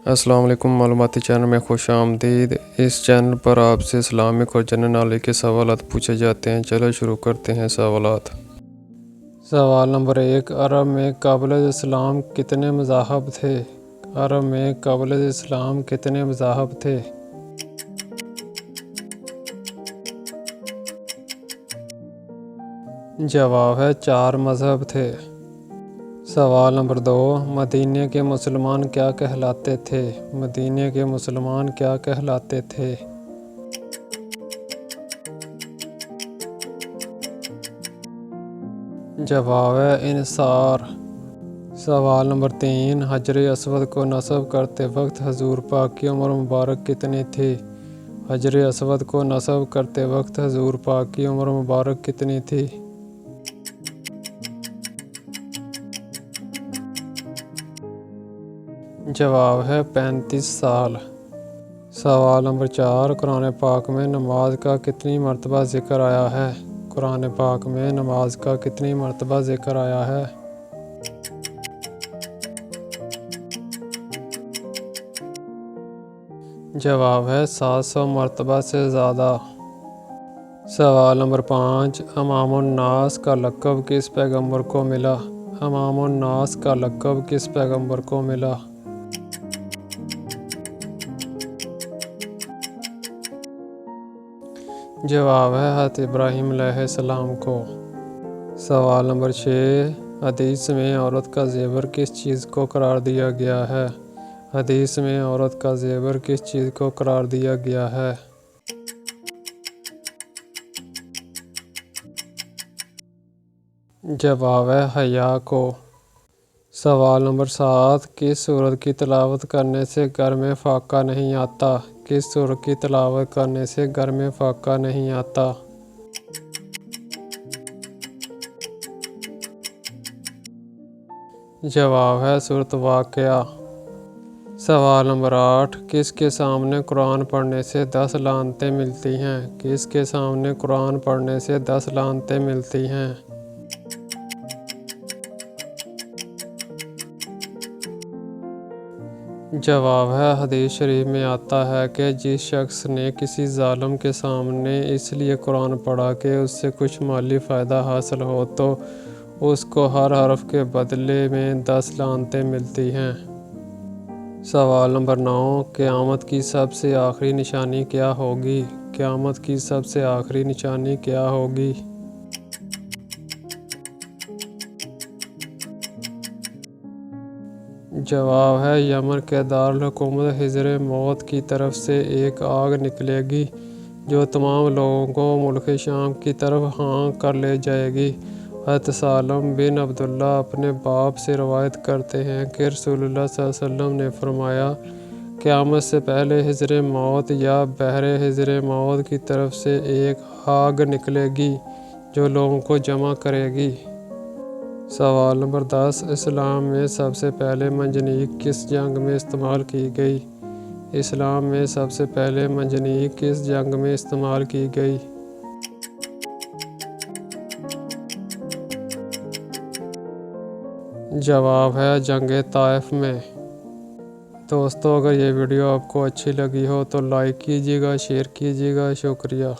السلام علیکم، معلوماتی چینل میں خوش آمدید۔ اس چینل پر آپ سے اسلامک اور جنرل نالج کے سوالات پوچھے جاتے ہیں۔ چلو شروع کرتے ہیں سوالات۔ سوال نمبر 1، عرب میں قبل اسلام کتنے مذاہب تھے؟ عرب میں قبل اسلام کتنے مذاہب تھے؟ جواب ہے 4 مذہب تھے۔ سوال نمبر 2، مدینے کے مسلمان کیا کہلاتے تھے؟ مدینے کے مسلمان کیا کہلاتے تھے؟ جواب ہے انصار۔ سوال نمبر 3، حجر اسود کو نصب کرتے وقت حضور پاک کی عمر مبارک کتنی تھی؟ حجر اسود کو نصب کرتے وقت حضور پاک کی عمر مبارک کتنی تھی؟ جواب ہے 35 سال۔ سوال نمبر 4، قرآن پاک میں نماز کا کتنی مرتبہ ذکر آیا ہے؟ قرآن پاک میں نماز کا کتنی مرتبہ ذکر آیا ہے؟ جواب ہے 700 مرتبہ سے زیادہ۔ سوال نمبر 5، امام الناس کا لقب کس پیغمبر کو ملا؟ امام الناس کا لقب کس پیغمبر کو ملا؟ جواب ہے حضرت ابراہیم علیہ السلام کو۔ سوال نمبر 6، حدیث میں عورت کا زیور کس چیز کو قرار دیا گیا ہے؟ حدیث میں عورت کا زیور کس چیز کو قرار دیا گیا ہے؟ جواب ہے حیا کو۔ سوال نمبر 7، کس سورت کی تلاوت کرنے سے گھر میں فاقہ نہیں آتا؟ کس سورت کی تلاوت کرنے سے گھر میں فاقہ نہیں آتا؟ جواب ہے سورۃ واقعہ۔ سوال نمبر 8، کس کے سامنے قرآن پڑھنے سے 10 لعنتیں ملتی ہیں؟ کس کے سامنے قرآن پڑھنے سے 10 لعنتیں ملتی ہیں؟ جواب ہے حدیث شریف میں آتا ہے کہ جس شخص نے کسی ظالم کے سامنے اس لیے قرآن پڑھا کہ اس سے کچھ مالی فائدہ حاصل ہو تو اس کو ہر حرف کے بدلے میں 10 لعنتیں ملتی ہیں۔ سوال نمبر 9، قیامت کی سب سے آخری نشانی کیا ہوگی؟ قیامت کی سب سے آخری نشانی کیا ہوگی؟ جواب ہے یمن کے دارالحکومت حضر موت کی طرف سے ایک آگ نکلے گی جو تمام لوگوں کو ملک شام کی طرف ہانک کر لے جائے گی۔ حضرت سالم بن عبداللہ اپنے باپ سے روایت کرتے ہیں کہ رسول اللہ صلی اللہ علیہ وسلم نے فرمایا، قیامت سے پہلے حضر موت یا بحر حضر موت کی طرف سے ایک آگ نکلے گی جو لوگوں کو جمع کرے گی۔ سوال نمبر 10، اسلام میں سب سے پہلے منجنیق کس جنگ میں استعمال کی گئی؟ اسلام میں سب سے پہلے منجنیق کس جنگ میں استعمال کی گئی؟ جواب ہے جنگ طائف میں۔ دوستو، اگر یہ ویڈیو آپ کو اچھی لگی ہو تو لائک کیجیے گا، شیئر کیجیے گا۔ شکریہ۔